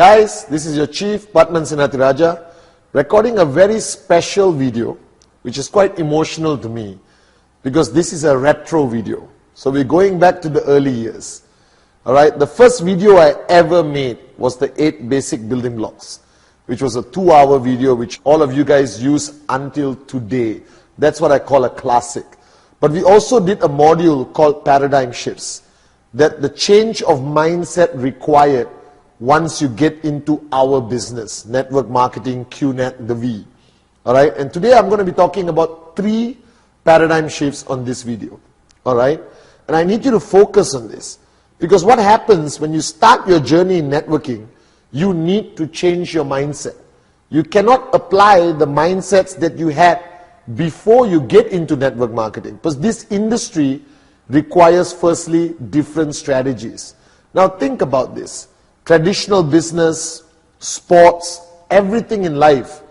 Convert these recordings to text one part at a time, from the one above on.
Guys, this is your Chief, Pathman SENATHIRAJAH, recording a very special video, which is quite emotional to me, because this is a retro video. So we're going back to the early years. Alright, the first video I ever made was the 8 basic building blocks, which was a 2-hour video, which all of you guys use until today. That's what I call a classic. But we also did a module called Paradigm Shifts, that the change of mindset required once you get into our business, network marketing, QNet, the V. Alright, and today I'm going to be talking about 3 paradigm shifts on this video. Alright, and I need you to focus on this, because what happens when you start your journey in networking, you need to change your mindset. You cannot apply the mindsets that you had before you get into network marketing, because this industry requires firstly different strategies. Now think about this. Traditional business, sports, everything in life,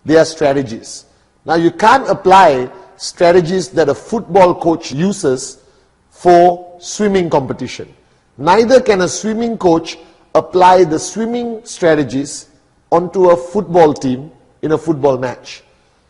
they are strategies. Now you can't apply strategies that a football coach uses for swimming competition. Neither can a swimming coach apply the swimming strategies onto a football team in a football match.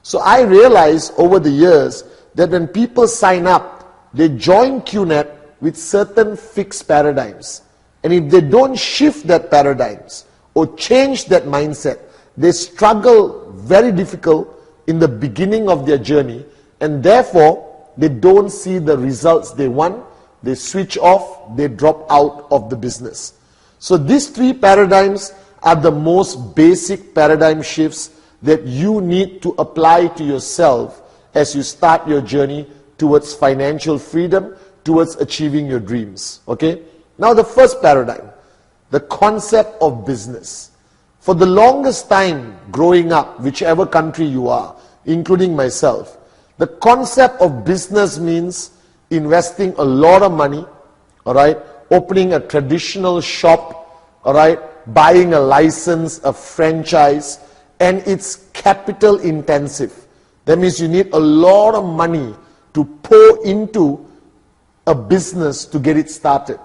So I realized over the years that when people sign up, they join QNet with certain fixed paradigms. And if they don't shift that paradigms or change that mindset, they struggle very difficult in the beginning of their journey, and therefore they don't see the results they want. They switch off, they drop out of the business. So these 3 paradigms are the most basic paradigm shifts that you need to apply to yourself as you start your journey towards financial freedom, towards achieving your dreams. Okay? Now the first paradigm, the concept of business. For the longest time growing up, whichever country you are, including myself, the concept of business means investing a lot of money, alright, opening a traditional shop, alright, buying a license, a franchise, and it's capital intensive. That means you need a lot of money to pour into a business to get it started.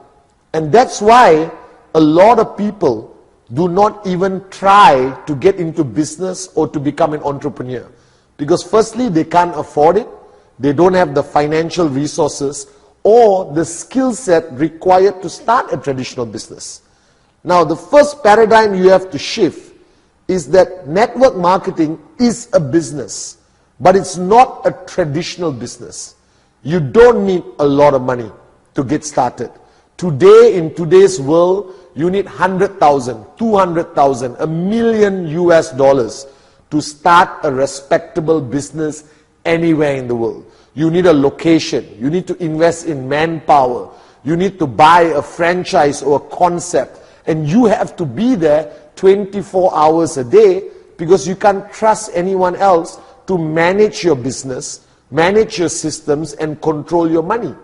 And that's why a lot of people do not even try to get into business or to become an entrepreneur. Because firstly, they can't afford it, they don't have the financial resources or the skill set required to start a traditional business. Now, the first paradigm you have to shift is that network marketing is a business, but it's not a traditional business. You don't need a lot of money to get started. Today, in today's world, you need 100,000, 200,000, $1 million US to start a respectable business anywhere in the world. You need a location. You need to invest in manpower. You need to buy a franchise or a concept. And you have to be there 24 hours a day, because you can't trust anyone else to manage your business, manage your systems, and control your money.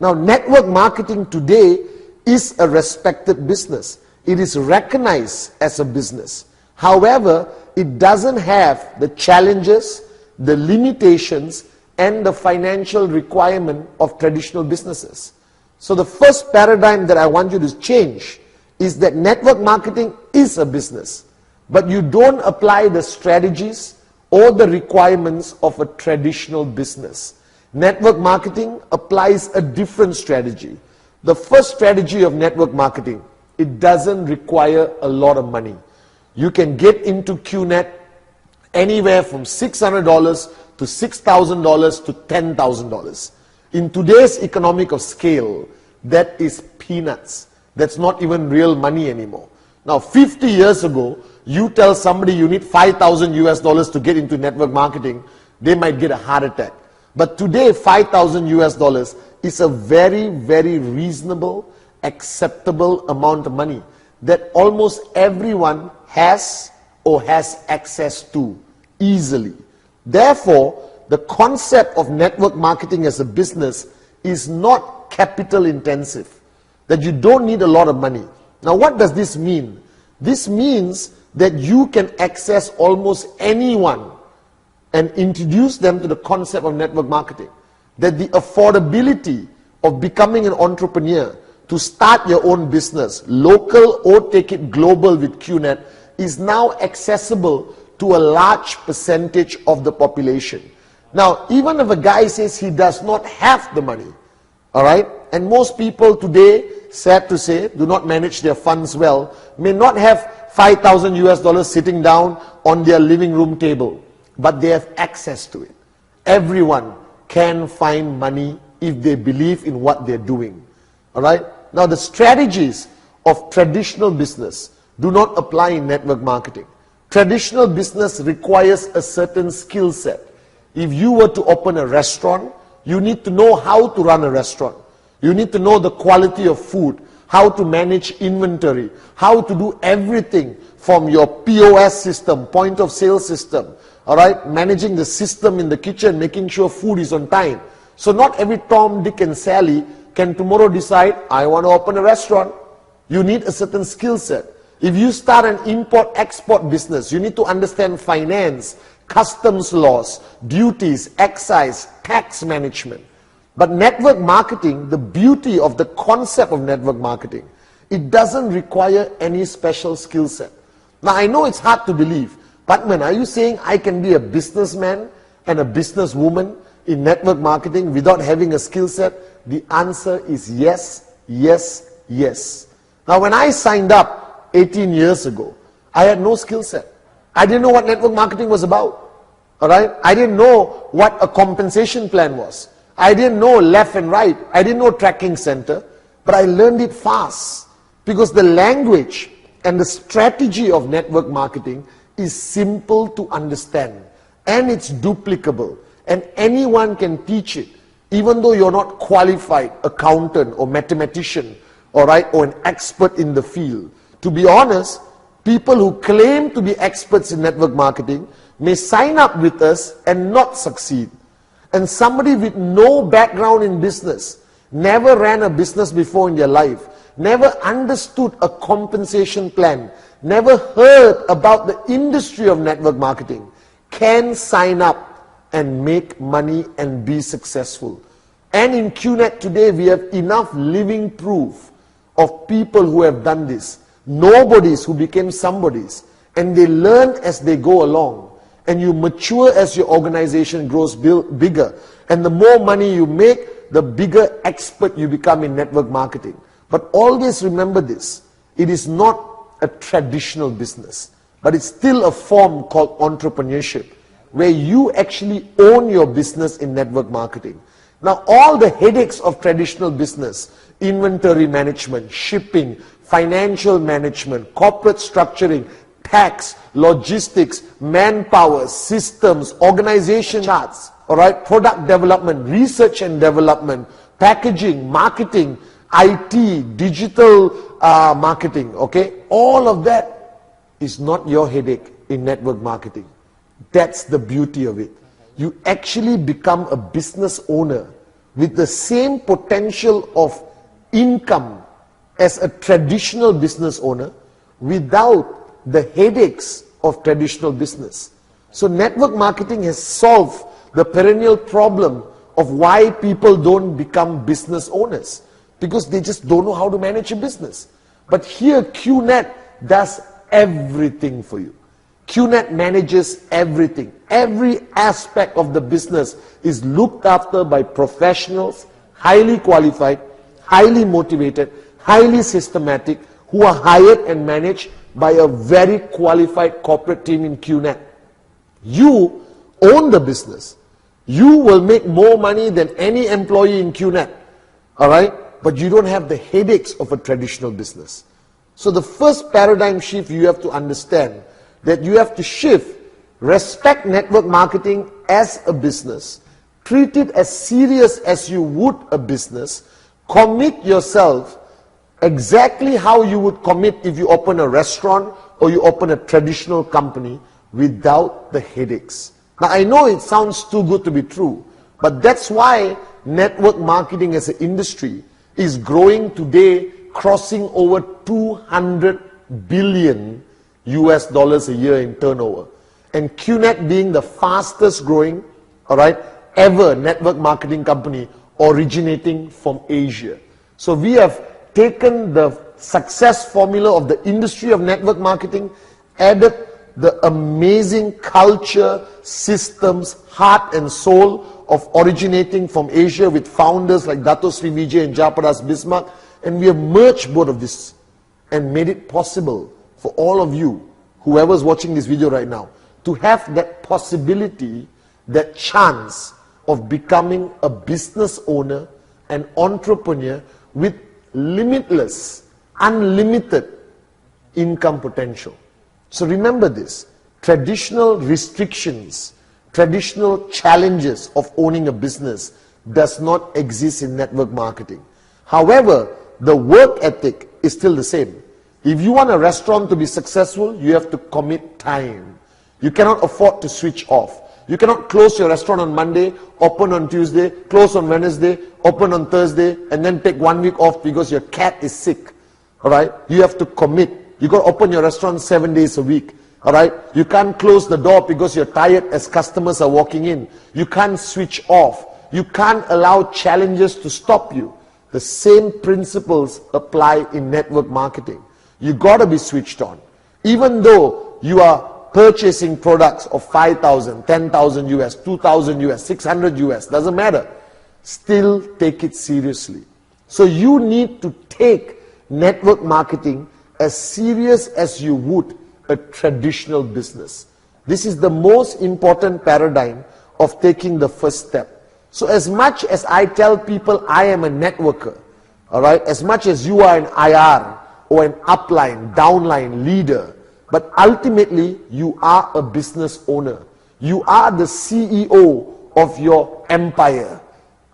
Now, network marketing today is a respected business. It is recognized as a business. However, it doesn't have the challenges, the limitations, and the financial requirement of traditional businesses. So the first paradigm that I want you to change is that network marketing is a business, but you don't apply the strategies or the requirements of a traditional business. Network marketing applies a different strategy. The first strategy of network marketing, it doesn't require a lot of money. You can get into QNet anywhere from $600 to $6,000 to $10,000. In today's economic of scale, that is peanuts. That's not even real money anymore. Now, 50 years ago, you tell somebody you need $5,000 US to get into network marketing, they might get a heart attack. But today, $5,000 US is a very, very reasonable, acceptable amount of money that almost everyone has or has access to easily. Therefore, the concept of network marketing as a business is not capital intensive, that you don't need a lot of money. Now, what does this mean? This means that you can access almost anyone and introduce them to the concept of network marketing. That the affordability of becoming an entrepreneur to start your own business, local or take it global with QNet, is now accessible to a large percentage of the population. Now, even if a guy says he does not have the money, all right, and most people today, sad to say, do not manage their funds well, may not have 5,000 US dollars sitting down on their living room table, but they have access to it. Everyone can find money if they believe in what they're doing. All right? Now, the strategies of traditional business do not apply in network marketing. Traditional business requires a certain skill set. If you were to open a restaurant, you need to know how to run a restaurant. You need to know the quality of food, how to manage inventory, how to do everything from your POS system, point of sale system, all right, managing the system in the kitchen, making sure food is on time. So not every Tom, Dick and Sally can tomorrow decide, I want to open a restaurant. You need a certain skill set. If you start an import-export business, you need to understand finance, customs laws, duties, excise, tax management. But network marketing, the beauty of the concept of network marketing, it doesn't require any special skill set. Now, I know it's hard to believe, Pathman, are you saying I can be a businessman and a businesswoman in network marketing without having a skill set? The answer is yes, yes, yes. Now, when I signed up 18 years ago, I had no skill set. I didn't know what network marketing was about. All right? I didn't know what a compensation plan was. I didn't know left and right. I didn't know tracking center. But I learned it fast because the language and the strategy of network marketing is simple to understand and it's duplicable and anyone can teach it, even though you're not qualified accountant or mathematician, all right, or an expert in the field. To be honest, people who claim to be experts in network marketing may sign up with us and not succeed. And somebody with no background in business, never ran a business before in their life, never understood a compensation plan, never heard about the industry of network marketing, can sign up and make money and be successful. And in QNet today, we have enough living proof of people who have done this. Nobodies who became somebodies. And they learn as they go along. And you mature as your organization grows bigger. And the more money you make, the bigger expert you become in network marketing. But always remember this. It is not a traditional business. But it's still a form called entrepreneurship, where you actually own your business in network marketing. Now, all the headaches of traditional business, inventory management, shipping, financial management, corporate structuring, tax, logistics, manpower, systems, organization charts, all right, product development, research and development, packaging, marketing, IT, digital marketing, okay? All of that is not your headache in network marketing. That's the beauty of it. You actually become a business owner with the same potential of income as a traditional business owner without the headaches of traditional business. So network marketing has solved the perennial problem of why people don't become business owners, because they just don't know how to manage a business. But here QNet does everything for you. QNet manages everything. Every aspect of the business is looked after by professionals, highly qualified, highly motivated, highly systematic, who are hired and managed by a very qualified corporate team in QNet. You own the business. You will make more money than any employee in QNet. All right? But you don't have the headaches of a traditional business. So the first paradigm shift you have to understand, that you have to shift, respect network marketing as a business, treat it as serious as you would a business, commit yourself exactly how you would commit if you open a restaurant or you open a traditional company without the headaches. Now, I know it sounds too good to be true, but that's why network marketing as an industry is growing today, crossing over 200 billion US dollars a year in turnover. And QNet being the fastest growing, all right, ever network marketing company originating from Asia. So we have taken the success formula of the industry of network marketing, added the amazing culture, systems, heart and soul of originating from Asia with founders like Dato Sri Vijay and Japadas Bismarck, and we have merged both of this and made it possible for all of you, whoever's watching this video right now, to have that possibility, that chance of becoming a business owner, an entrepreneur with limitless, unlimited income potential. So remember this, traditional restrictions, traditional challenges of owning a business does not exist in network marketing. However, the work ethic is still the same. If you want a restaurant to be successful, you have to commit time. You cannot afford to switch off. You cannot close your restaurant on Monday, open on Tuesday, close on Wednesday, open on Thursday, and then take 1 week off because your cat is sick. All right? You have to commit. You got to open your restaurant 7 days a week. All right? You can't close the door because you're tired as customers are walking in. You can't switch off. You can't allow challenges to stop you. The same principles apply in network marketing. You got to be switched on. Even though you are purchasing products of 5,000, 10,000 US, 2,000 US, 600 US, doesn't matter. Still take it seriously. So you need to take network marketing as serious as you would a traditional business. This is the most important paradigm of taking the first step. So as much as I tell people I am a networker, all right, as much as you are an IR or an upline, downline leader, but ultimately you are a business owner. You are the CEO of your empire.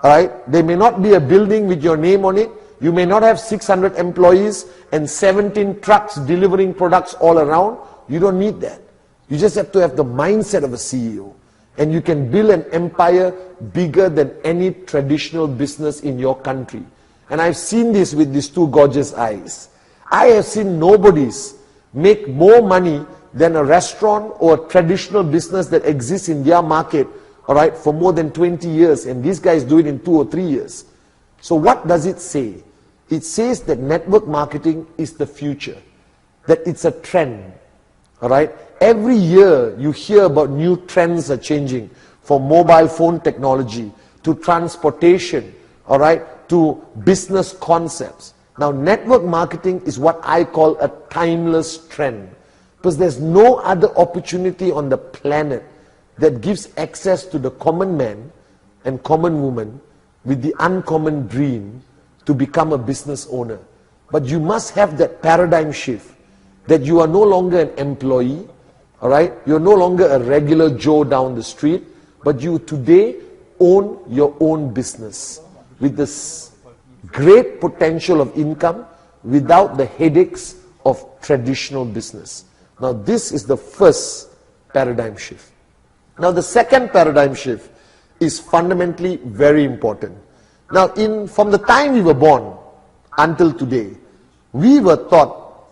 All right? There may not be a building with your name on it. You may not have 600 employees and 17 trucks delivering products all around. You don't need that. You just have to have the mindset of a CEO. And you can build an empire bigger than any traditional business in your country. And I've seen this with these two gorgeous eyes. I have seen nobodies make more money than a restaurant or a traditional business that exists in their market, all right, for more than 20 years. And these guys do it in 2 or 3 years. So what does it say? It says that network marketing is the future, that it's a trend. All right? Every year you hear about new trends are changing, from mobile phone technology to transportation, all right, to business concepts. Now network marketing is what I call a timeless trend, because there's no other opportunity on the planet that gives access to the common man and common woman with the uncommon dream to become a business owner. But you must have that paradigm shift, that you are no longer an employee, all right? You're no longer a regular Joe down the street, but you today own your own business with this great potential of income without the headaches of traditional business. Now this is the first paradigm shift. Now the second paradigm shift is fundamentally very important. Now from the time we were born until today, we were taught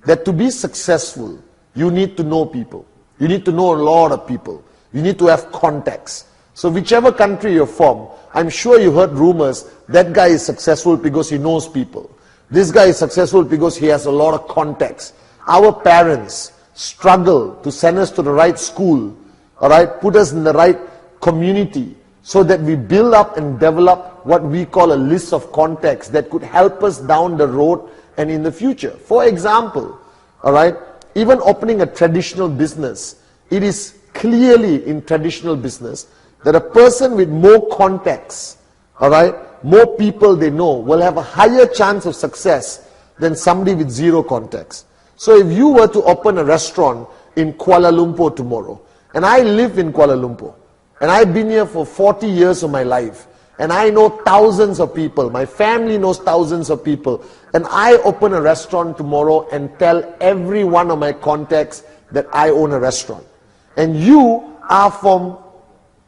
that to be successful, you need to know people. You need to know a lot of people. You need to have contacts. So whichever country you're from, I'm sure you heard rumors, that guy is successful because he knows people. This guy is successful because he has a lot of contacts. Our parents struggle to send us to the right school, all right, put us in the right community, so that we build up and develop what we call a list of contacts that could help us down the road and in the future. For example, all right, even opening a traditional business, it is clearly in traditional business that a person with more contacts, all right, more people they know, will have a higher chance of success than somebody with zero contacts. So if you were to open a restaurant in Kuala Lumpur tomorrow, and I live in Kuala Lumpur, and I've been here for 40 years of my life, and I know thousands of people, my family knows thousands of people, and I open a restaurant tomorrow and tell every one of my contacts that I own a restaurant. And you are from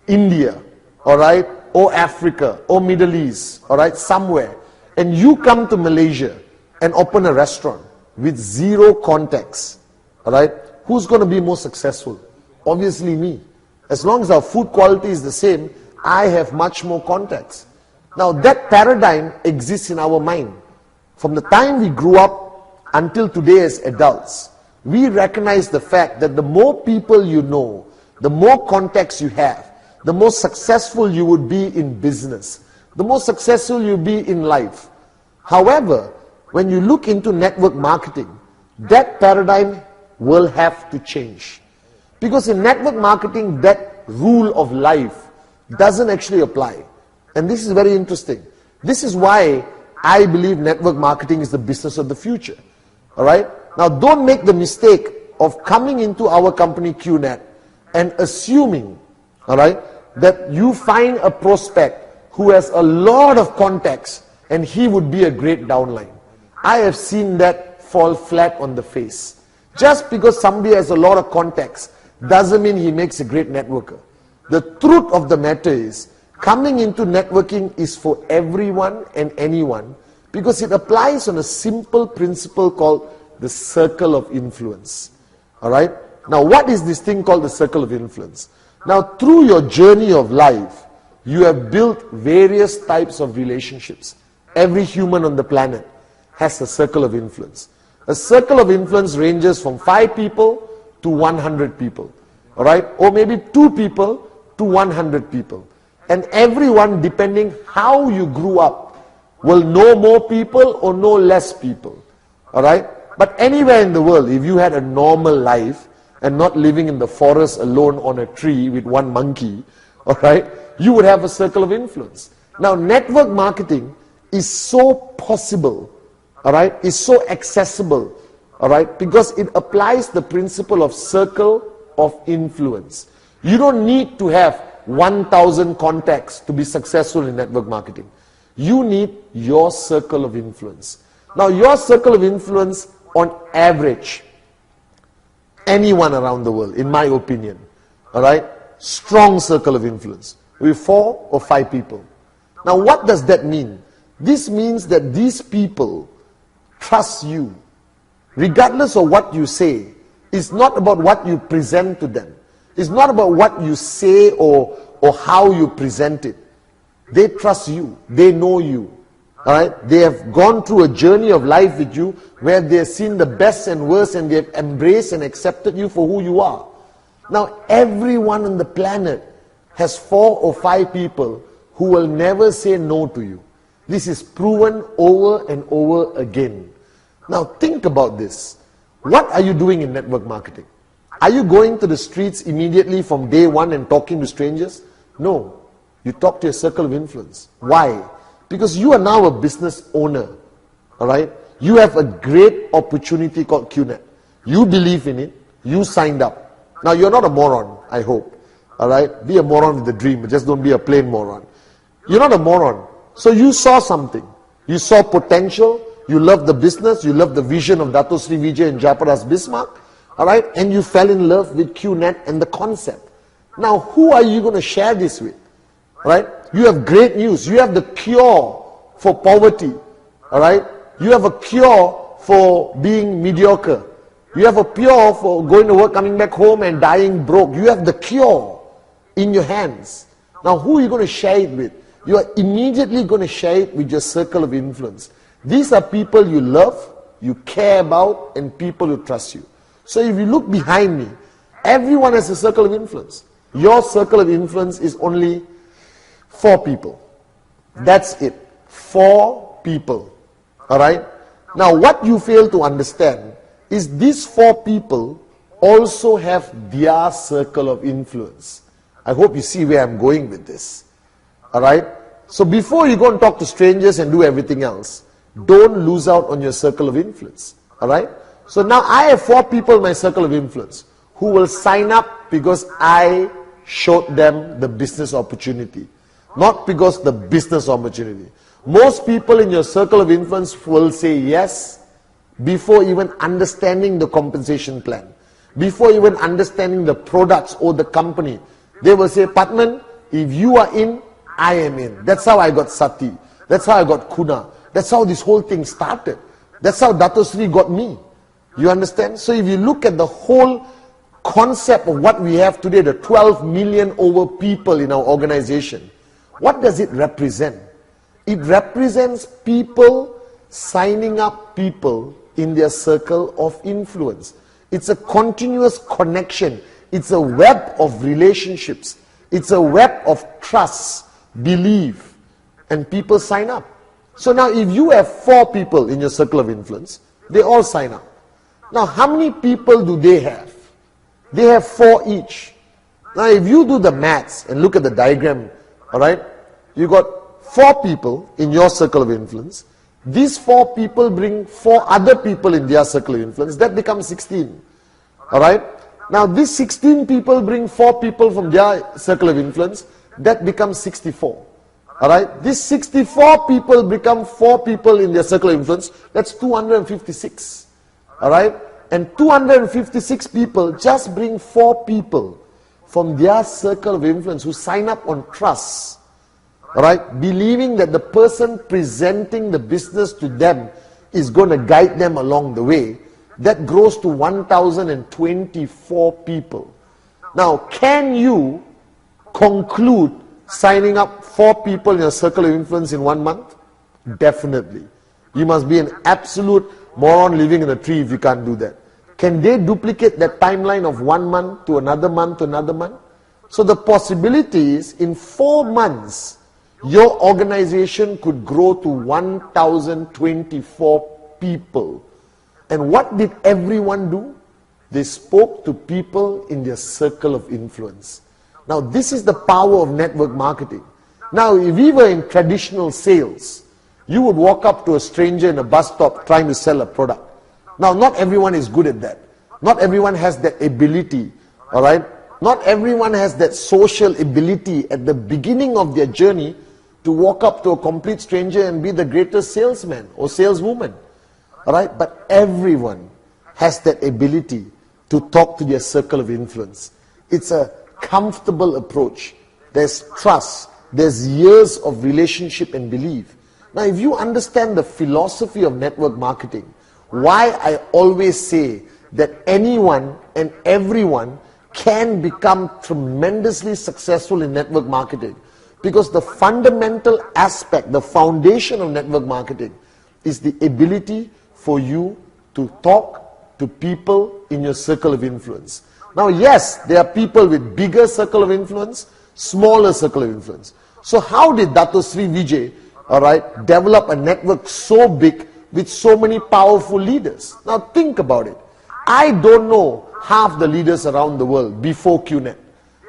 India, all right, or Africa, or Middle East, all right, somewhere, and you come to Malaysia and open a restaurant with zero contacts, all right, who's going to be more successful? Obviously me. As long as our food quality is the same, I have much more contacts. Now that paradigm exists in our mind. From the time we grew up until today as adults, we recognize the fact that the more people you know, the more contacts you have, the more successful you would be in business, the more successful you'll be in life. However, when you look into network marketing, that paradigm will have to change. Because in network marketing, that rule of life doesn't actually apply. And this is very interesting. This is why I believe network marketing is the business of the future. Alright? Now don't make the mistake of coming into our company QNet and assuming, alright, that you find a prospect who has a lot of contacts and he would be a great downline. I have seen that fall flat on the face. Just because somebody has a lot of contacts doesn't mean he makes a great networker. The truth of the matter is, coming into networking is for everyone and anyone because it applies on a simple principle called the circle of influence. Alright? Now what is this thing called the circle of influence? Now through your journey of life, you have built various types of relationships. Every human on the planet has a circle of influence. A circle of influence ranges from 5 people to 100 people. Alright? Or maybe 2 people to 100 people. And everyone, depending how you grew up, will know more people or know less people. Alright? But anywhere in the world, if you had a normal life and not living in the forest alone on a tree with one monkey, alright, you would have a circle of influence. Now, network marketing is so possible, alright, is so accessible, alright, because it applies the principle of circle of influence. You don't need to have 1,000 contacts to be successful in network marketing. You need your circle of influence. Now, your circle of influence, on average, anyone around the world, in my opinion, alright, strong circle of influence, with 4 or 5 people. Now, what does that mean? This means that these people trust you. Regardless of what you say, it's not about what you present to them. It's not about what you say or how you present it. They trust you. They know you. Alright? They have gone through a journey of life with you where they have seen the best and worst and they have embraced and accepted you for who you are. Now, everyone on the planet has 4 or 5 people who will never say no to you. This is proven over and over again. Now, think about this. What are you doing in network marketing? Are you going to the streets immediately from day one and talking to strangers? No. You talk to your circle of influence. Why? Because you are now a business owner. Alright? You have a great opportunity called QNet. You believe in it. You signed up. Now, you're not a moron, I hope. Alright? Be a moron with a dream, but just don't be a plain moron. You're not a moron. So you saw something. You saw potential. You love the business. You love the vision of Dato Sri Vijay and Jayaprakash Bismarck. Alright? And you fell in love with QNet and the concept. Now, who are you going to share this with? Right? You have great news. You have the cure for poverty. Alright? You have a cure for being mediocre. You have a cure for going to work, coming back home and dying broke. You have the cure in your hands. Now, who are you going to share it with? You are immediately going to share it with your circle of influence. These are people you love, you care about, and people who trust you. So if you look behind me, everyone has a circle of influence. Your circle of influence is only 4 people. That's it. 4 people. Alright? Now what you fail to understand is these 4 people also have their circle of influence. I hope you see where I'm going with this. Alright? So before you go and talk to strangers and do everything else, don't lose out on your circle of influence. Alright? So now I have 4 people in my circle of influence who will sign up because I showed them the business opportunity. Not because the business opportunity. Most people in your circle of influence will say yes before even understanding the compensation plan. Before even understanding the products or the company. They will say, Pathman, if you are in, I am in. That's how I got Sati. That's how I got Kuna. That's how this whole thing started. That's how Dato Sri got me. You understand? So if you look at the whole concept of what we have today, the 12 million over people in our organization, what does it represent? It represents people signing up people in their circle of influence. It's a continuous connection. It's a web of relationships. It's a web of trust, belief, and people sign up. So now if you have 4 people in your circle of influence, they all sign up. Now how many people do they have? They have 4 each. Now if you do the maths and look at the diagram, alright, you got 4 people in your circle of influence. These 4 people bring 4 other people in their circle of influence. That becomes 16. Alright? Now these 16 people bring 4 people from their circle of influence. That becomes 64. Alright? These 64 people become 4 people in their circle of influence. That's 256. Alright? And 256 people just bring 4 people from their circle of influence who sign up on trust. Alright? Believing that the person presenting the business to them is going to guide them along the way. That grows to 1,024 people. Now, can you conclude signing up 4 people in your circle of influence in 1 month? Definitely. You must be an absolute moron living in a tree if you can't do that. Can they duplicate that timeline of 1 month to another month to another month? So the possibility is in 4 months, your organization could grow to 1,024 people. And what did everyone do? They spoke to people in their circle of influence. Now this is the power of network marketing. Now if we were in traditional sales, you would walk up to a stranger in a bus stop trying to sell a product. Now not everyone is good at that. Not everyone has that ability, alright? Not everyone has that social ability at the beginning of their journey to walk up to a complete stranger and be the greatest salesman or saleswoman. Alright? But everyone has that ability to talk to their circle of influence. It's a comfortable approach. There's trust. There's years of relationship and belief. Now if you understand the philosophy of network marketing, why I always say that anyone and everyone can become tremendously successful in network marketing. Because the fundamental aspect, the foundation of network marketing is the ability for you to talk to people in your circle of influence. Now yes, there are people with bigger circle of influence, smaller circle of influence. So how did Dato Sri Vijay, alright, develop a network so big with so many powerful leaders? Now think about it. I don't know half the leaders around the world before QNet.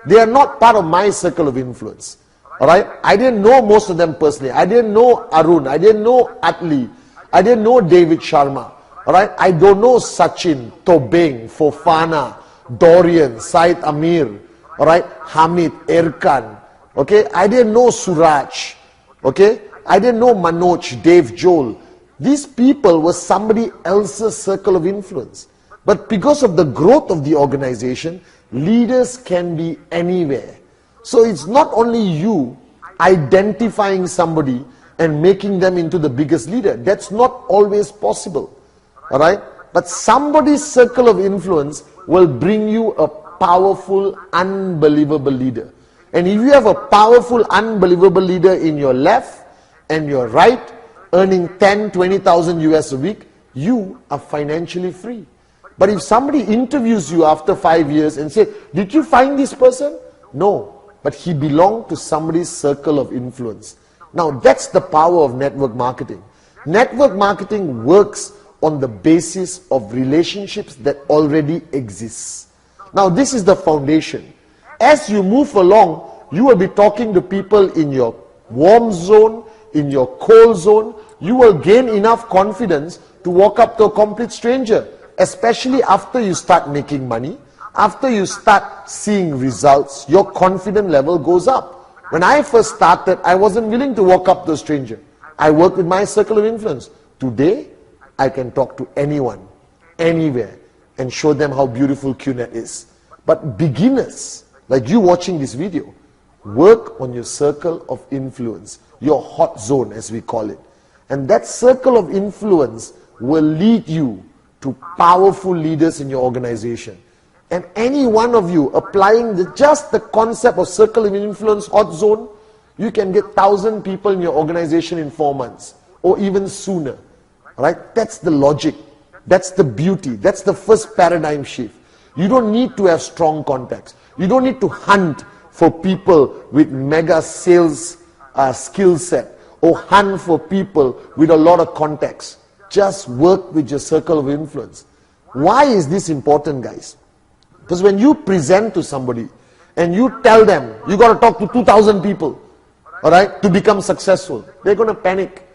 They are not part of my circle of influence. Alright, I didn't know most of them personally. I didn't know Arun. I didn't know Atli. I didn't know David Sharma. Alright, I don't know Sachin, Tobing, Fofana, Dorian, Said Amir, alright, Hamid, Erkan. Okay, I didn't know Suraj. Okay, I didn't know Manoj, Dave Joel. These people were somebody else's circle of influence. But because of the growth of the organization, leaders can be anywhere. So it's not only you identifying somebody and making them into the biggest leader. That's not always possible. Alright? But somebody's circle of influence will bring you a powerful, unbelievable leader. And if you have a powerful, unbelievable leader in your left and your right, earning 10, 20,000 US a week, you are financially free. But if somebody interviews you after 5 years and say, did you find this person? No. But he belonged to somebody's circle of influence. Now that's the power of network marketing. Network marketing works on the basis of relationships that already exist. Now this is the foundation. As you move along, you will be talking to people in your warm zone, in your cold zone. You will gain enough confidence to walk up to a complete stranger, especially after you start making money. After you start seeing results, your confidence level goes up. When I first started, I wasn't willing to walk up to a stranger. I worked with my circle of influence. Today, I can talk to anyone, anywhere, and show them how beautiful QNet is. But beginners, like you watching this video, work on your circle of influence, your hot zone as we call it. And that circle of influence will lead you to powerful leaders in your organization. And any one of you applying just the concept of circle of influence, hot zone, you can get 1,000 people in your organization in 4 months or even sooner. Right? That's the logic. That's the beauty. That's the first paradigm shift. You don't need to have strong contacts. You don't need to hunt for people with mega sales skill set or hunt for people with a lot of contacts. Just work with your circle of influence. Why is this important, guys? Because when you present to somebody and you tell them you got to talk to 2,000 people, all right, to become successful, they're going to panic.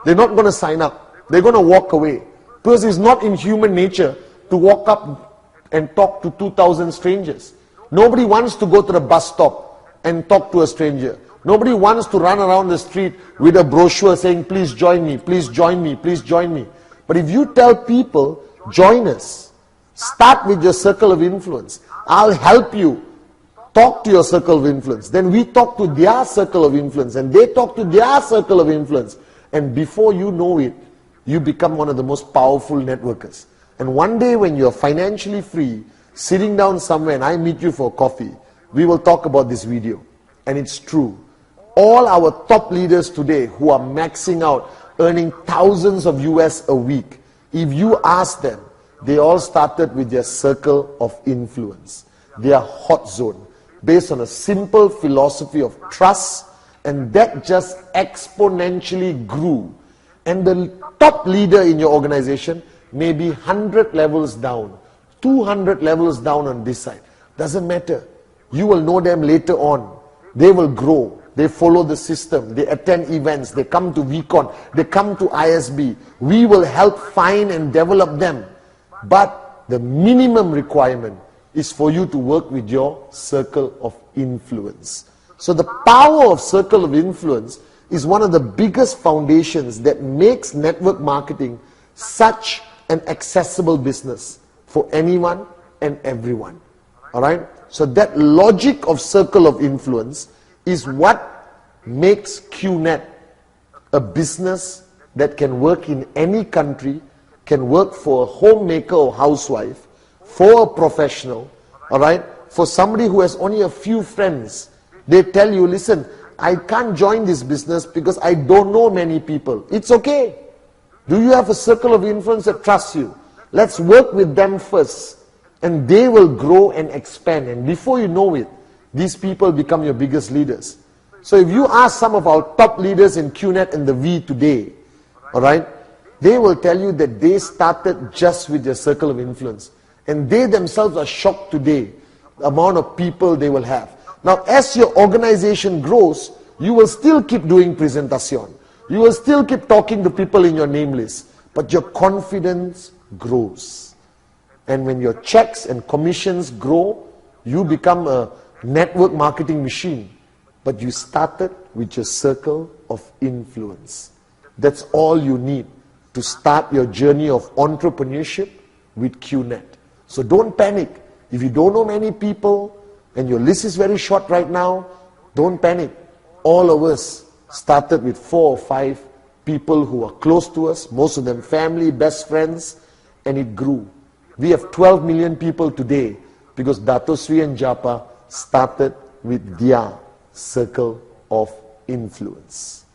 They're not going to sign up. They're going to walk away. Because it's not in human nature to walk up and talk to 2,000 strangers. Nobody wants to go to the bus stop and talk to a stranger. Nobody wants to run around the street with a brochure saying, please join me, please join me, please join me. But if you tell people, join us, start with your circle of influence. I'll help you. Talk to your circle of influence. Then we talk to their circle of influence and they talk to their circle of influence. And before you know it, you become one of the most powerful networkers. And one day when you're financially free, sitting down somewhere and I meet you for coffee, we will talk about this video. And it's true. All our top leaders today who are maxing out, earning thousands of US a week, if you ask them, they all started with their circle of influence, their hot zone, based on a simple philosophy of trust, and that just exponentially grew. And the top leader in your organization may be 100 levels down, 200 levels down on this side. Doesn't matter. You will know them later on. They will grow. They follow the system. They attend events. They come to VCon. They come to ISB. We will help find and develop them. But the minimum requirement is for you to work with your circle of influence. So the power of circle of influence is one of the biggest foundations that makes network marketing such an accessible business for anyone and everyone. All right? So that logic of circle of influence is what makes QNet a business that can work in any country, can work for a homemaker or housewife, for a professional, all right? For somebody who has only a few friends. They tell you, listen, I can't join this business because I don't know many people. It's okay. Do you have a circle of influence that trusts you? Let's work with them first. And they will grow and expand. And before you know it, these people become your biggest leaders. So if you ask some of our top leaders in QNet and the V today, all right, they will tell you that they started just with their circle of influence. And they themselves are shocked today, the amount of people they will have. Now, as your organization grows, you will still keep doing presentation. You will still keep talking to people in your name list. But your confidence grows. And when your checks and commissions grow, you become a network marketing machine. But you started with your circle of influence. That's all you need to start your journey of entrepreneurship with QNet. So don't panic. If you don't know many people and your list is very short right now, don't panic. All of us started with 4 or 5 people who are close to us, most of them family, best friends, and it grew. We have 12 million people today because Dato Sri and Japa started with their circle of influence.